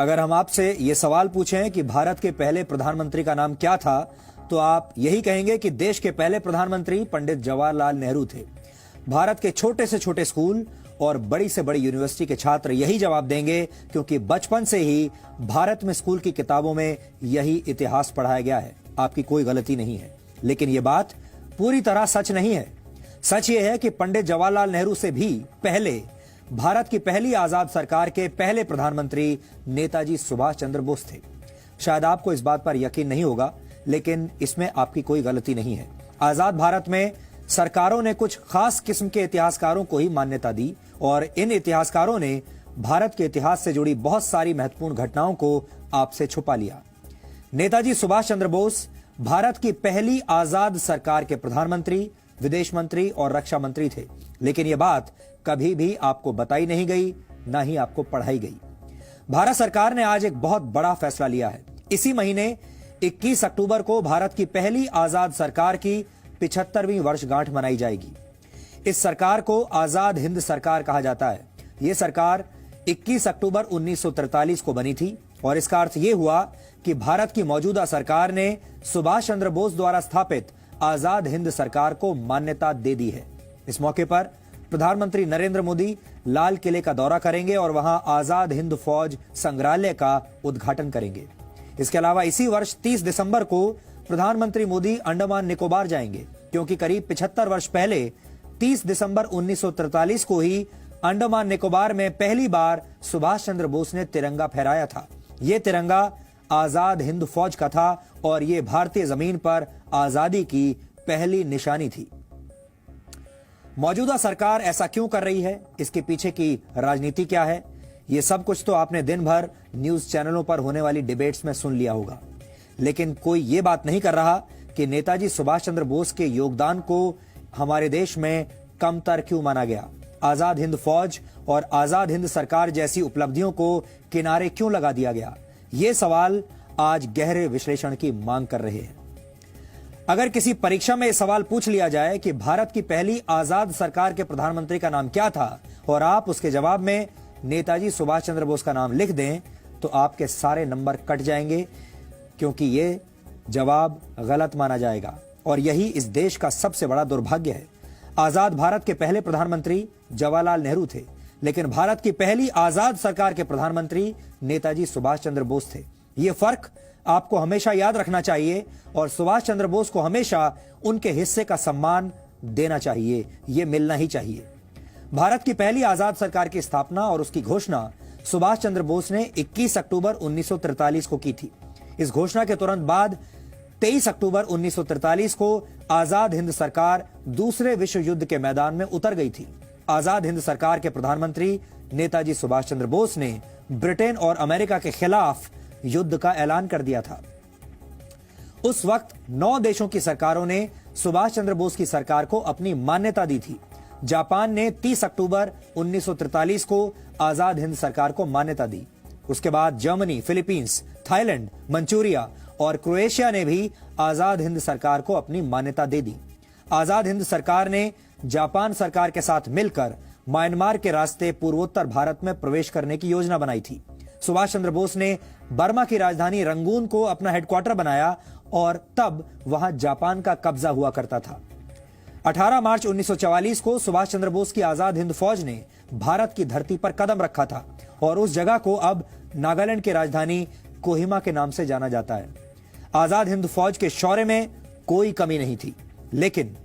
अगर हम आपसे ये सवाल पूछें कि भारत के पहले प्रधानमंत्री का नाम क्या था, तो आप यही कहेंगे कि देश के पहले प्रधानमंत्री पंडित जवाहरलाल नेहरू थे। भारत के छोटे से छोटे स्कूल और बड़ी से बड़ी यूनिवर्सिटी के छात्र यही जवाब देंगे, क्योंकि बचपन से ही भारत में स्कूल की किताबों में यही इतिहास पढ़ाया गया है। आपकी कोई गलती नहीं है, लेकिन यह बात पूरी तरह सच नहीं है। सच यह है कि पंडित जवाहरलाल नेहरू से भी पहले भारत की पहली आजाद सरकार के पहले प्रधानमंत्री नेताजी सुभाष चंद्र बोस थे। शायद आपको इस बात पर यकीन नहीं होगा, लेकिन इसमें आपकी कोई गलती नहीं है। आजाद भारत में सरकारों ने कुछ खास किस्म के इतिहासकारों को ही मान्यता दी और इन इतिहासकारों ने भारत के इतिहास से जुड़ी बहुत सारी महत्वपूर्ण घटनाओं को आपसे छुपा लिया। नेताजी सुभाष चंद्र बोस भारत की पहली आजाद सरकार के प्रधानमंत्री, विदेश मंत्री और रक्षा मंत्री थे, लेकिन यह बात कभी भी आपको बताई नहीं गई, ना ही आपको पढ़ाई गई। भारत सरकार ने आज एक बहुत बड़ा फैसला लिया है। इसी महीने 21 अक्टूबर को भारत की पहली आजाद सरकार की 75वीं वर्षगांठ मनाई जाएगी। इस सरकार को आजाद हिंद सरकार कहा जाता है। यह सरकार 21 अक्टूबर 1943 को बनी थी और इसका अर्थ यह हुआ कि भारत की मौजूदा सरकार ने सुभाष चंद्र बोस द्वारा स्थापित आजाद हिंद सरकार को मान्यता दे दी है। इस मौके पर प्रधानमंत्री नरेंद्र मोदी लाल किले का दौरा करेंगे और वहां आजाद हिंद फौज संग्रहालय का उद्घाटन करेंगे। इसके अलावा इसी वर्ष 30 दिसंबर को प्रधानमंत्री मोदी अंडमान निकोबार जाएंगे, क्योंकि करीब 75 वर्ष पहले 30 दिसंबर 1943 को ही अंडमान निकोबार में पहली बार सुभाष चंद्र बोस ने तिरंगा फहराया था। यह तिरंगा आजाद हिंद फौज का था और यह भारतीय जमीन पर आजादी की पहली निशानी थी। मौजूदा सरकार ऐसा क्यों कर रही है, इसके पीछे की राजनीति क्या है, यह सब कुछ तो आपने दिन भर न्यूज चैनलों पर होने वाली डिबेट्स में सुन लिया होगा। लेकिन कोई यह बात नहीं कर रहा कि नेताजी सुभाष चंद्र बोस के योगदान को हमारे देश में कमतर क्यों माना गया। आजाद हिंद फौज और आजाद हिंद सरकार जैसी उपलब्धियों को किनारे क्यों लगा दिया गया। ये सवाल आज गहरे विश्लेषण की मांग कर रहे हैं। अगर किसी परीक्षा में यह सवाल पूछ लिया जाए कि भारत की पहली आजाद सरकार के प्रधानमंत्री का नाम क्या था और आप उसके जवाब में नेताजी सुभाष चंद्र बोस का नाम लिख दें, तो आपके सारे नंबर कट जाएंगे, क्योंकि यह जवाब गलत माना जाएगा और यही इस देश का सबसे बड़ा दुर्भाग्य है। आजाद भारत के पहले प्रधानमंत्री जवाहरलाल नेहरू थे, लेकिन भारत की पहली आजाद सरकार के प्रधानमंत्री नेताजी सुभाष चंद्र बोस थे। यह फर्क आपको हमेशा याद रखना चाहिए और सुभाष चंद्र बोस को हमेशा उनके हिस्से का सम्मान देना चाहिए, यह मिलना ही चाहिए। भारत की पहली आजाद सरकार की स्थापना और उसकी घोषणा सुभाष चंद्र बोस ने 21 अक्टूबर 1943 को की थी। इस घोषणा के तुरंत बाद 23 अक्टूबर 1943 को आजाद हिंद सरकार दूसरे विश्व युद्ध के मैदान में उतर गई थी। आजाद हिंद सरकार के प्रधानमंत्री नेताजी सुभाष चंद्र बोस ने ब्रिटेन और अमेरिका के खिलाफ युद्ध का ऐलान कर दिया था। उस वक्त 9 देशों की सरकारों ने सुभाष चंद्र बोस की सरकार को अपनी मान्यता दी थी। जापान ने 30 अक्टूबर 1943 को आजाद हिंद सरकार को मान्यता दी। उसके बाद जर्मनी, फिलीपींस, थाईलैंड, मंचूरिया और क्रोएशिया ने भी आजाद हिंद सरकार को अपनी मान्यता दे दी। आजाद हिंद सरकार ने जापान सरकार के साथ मिलकर म्यांमार के रास्ते पूर्वोत्तर भारत में प्रवेश करने की योजना बनाई थी। सुभाष चंद्र बोस ने बर्मा की राजधानी रंगून को अपना हेडक्वार्टर बनाया और तब वहां जापान का कब्जा हुआ करता था। 18 मार्च 1944 को सुभाष चंद्र बोस की आजाद हिंद फौज ने भारत की धरती पर कदम रखा था और उस जगह को अब नागालैंड की राजधानी कोहिमा के नाम से जाना जाता है। आजाद हिंद फौज के शौर्य में कोई कमी नहीं थी, लेकिन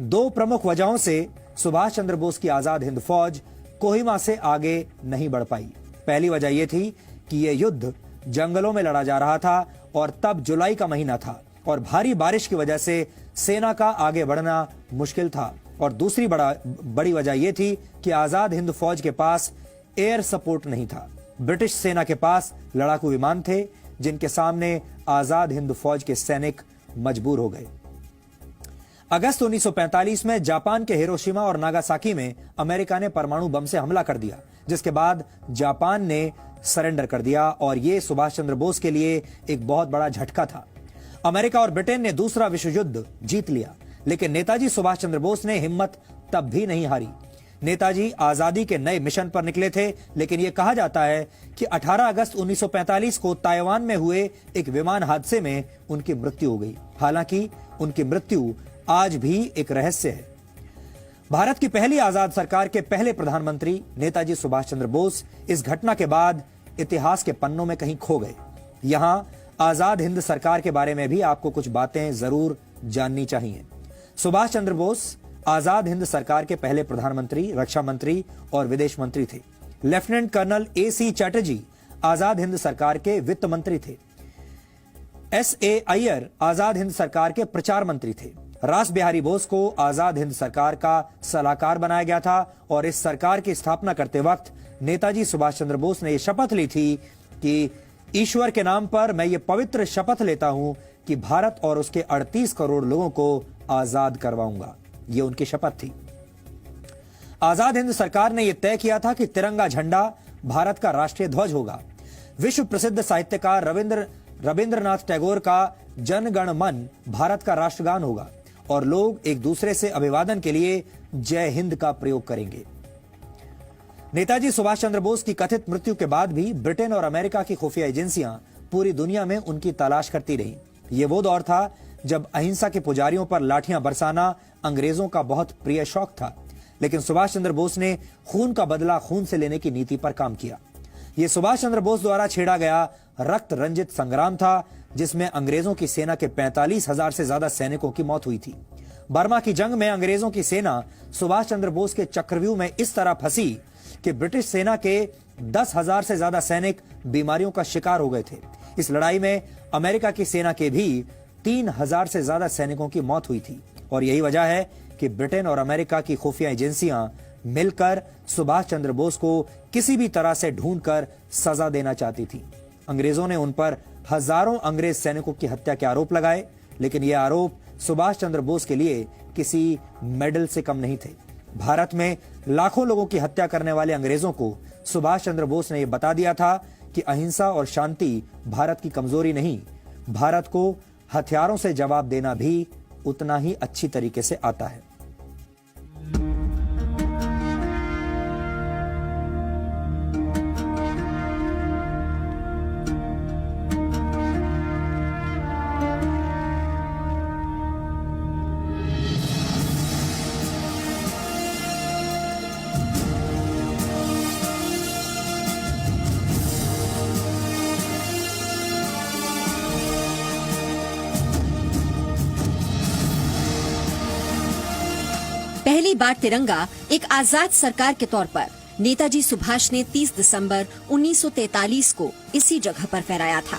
2 प्रमुख वजहों से सुभाष चंद्र बोस की आजाद हिंद फौज कोहिमा से आगे नहीं बढ़ पाई। पहली वजह यह थी कि यह युद्ध जंगलों में लड़ा जा रहा था और तब जुलाई का महीना था और भारी बारिश की वजह से सेना का आगे बढ़ना मुश्किल था। और दूसरी बड़ी वजह यह थी कि आजाद हिंद फौज के पास एयर सपोर्ट नहीं था। ब्रिटिश सेना के पास लड़ाकू विमान थे, जिनके सामने आजाद हिंद फौज के सैनिक मजबूर हो गए। अगस्त 1945 में जापान के हिरोशिमा और नागासाकी में अमेरिका ने परमाणु बम से हमला कर दिया, जिसके बाद जापान ने सरेंडर कर दिया और यह सुभाष चंद्र बोस के लिए एक बहुत बड़ा झटका था। अमेरिका और ब्रिटेन ने दूसरा विश्व युद्ध जीत लिया, लेकिन नेताजी सुभाष चंद्र बोस ने हिम्मत तब भी नहीं हारी। नेताजी आजादी के नए मिशन पर निकले थे, लेकिन यह कहा जाता है कि 18 अगस्त 1945 को ताइवान में हुए एक विमान हादसे में उनकी मृत्यु हो गई। हालांकि उनकी मृत्यु आज भी एक रहस्य है। भारत की पहली आजाद सरकार के पहले प्रधानमंत्री नेताजी सुभाष चंद्र बोस इस घटना के बाद इतिहास के पन्नों में कहीं खो गए। यहां आजाद हिंद सरकार के बारे में भी आपको कुछ बातें जरूर जाननी चाहिए। सुभाष चंद्र बोस आजाद हिंद सरकार के पहले प्रधानमंत्री, रक्षा मंत्री और विदेश मंत्री थे। Lieutenant colonel AC Chatterjee Azad Hind सरकार के वित्त मंत्री थे। SA अय्यर आजाद हिंद सरकार के प्रचार मंत्री थे। रास बिहारी बोस को आजाद हिंद सरकार का सलाहकार बनाया गया था और इस सरकार की स्थापना करते वक्त नेताजी सुभाष चंद्र बोस ने यह शपथ ली थी कि ईश्वर के नाम पर मैं ये पवित्र शपथ लेता हूं कि भारत और उसके 38 करोड़ लोगों को आजाद करवाऊंगा। ये उनकी शपथ थी। आजाद हिंद सरकार ने यह तय किया था कि तिरंगा झंडा भारत का राष्ट्रीय ध्वज होगा। विश्व प्रसिद्ध साहित्यकार रविंद्रनाथ टैगोर का जन गण मन भारत का राष्ट्रगान होगा और लोग एक दूसरे से अभिवादन के लिए जय हिंद का प्रयोग करेंगे। नेताजी सुभाष चंद्र बोस की कथित मृत्यु के बाद भी ब्रिटेन और अमेरिका की खुफिया एजेंसियां पूरी दुनिया में उनकी तलाश करती रहीं। यह वो दौर था जब अहिंसा के पुजारियों पर लाठियां बरसाना अंग्रेजों का बहुत प्रिय शौक था, लेकिन सुभाष चंद्र बोस ने खून का बदला खून से लेने की नीति पर काम किया। यह सुभाष चंद्र बोस द्वारा छेड़ा गया रक्त रंजित संग्राम था, जिसमें अंग्रेजों की सेना के 45,000 से ज्यादा सैनिकों की मौत हुई थी। बर्मा की जंग में अंग्रेजों की सेना सुभाष चंद्र बोस के चक्रव्यूह में इस तरह फंसी कि ब्रिटिश सेना के 10,000 से ज्यादा सैनिक बीमारियों का शिकार हो गए थे। इस लड़ाई में अमेरिका की सेना के भी 3,000 से ज्यादा सैनिकों की मौत हुई थी और यही वजह है कि ब्रिटेन और अमेरिका की खुफिया एजेंसियां मिलकर सुभाष चंद्र बोस को किसी भी तरह से ढूंढकर सजा देना चाहती थी। अंग्रेजों ने उन पर हजारों अंग्रेज सैनिकों की हत्या के आरोप लगाए, लेकिन ये आरोप सुभाष चंद्र बोस के लिए किसी मेडल से कम नहीं थे। भारत में लाखों लोगों की हत्या करने वाले अंग्रेजों को सुभाष चंद्र बोस ने यह बता दिया था कि अहिंसा और शांति भारत की कमजोरी नहीं, भारत को हथियारों से जवाब देना भी उतना ही अच्छी तरीके से आता है। पहली बार तिरंगा एक आजाद सरकार के तौर पर नेताजी सुभाष ने 30 दिसंबर 1943 को इसी जगह पर फहराया था।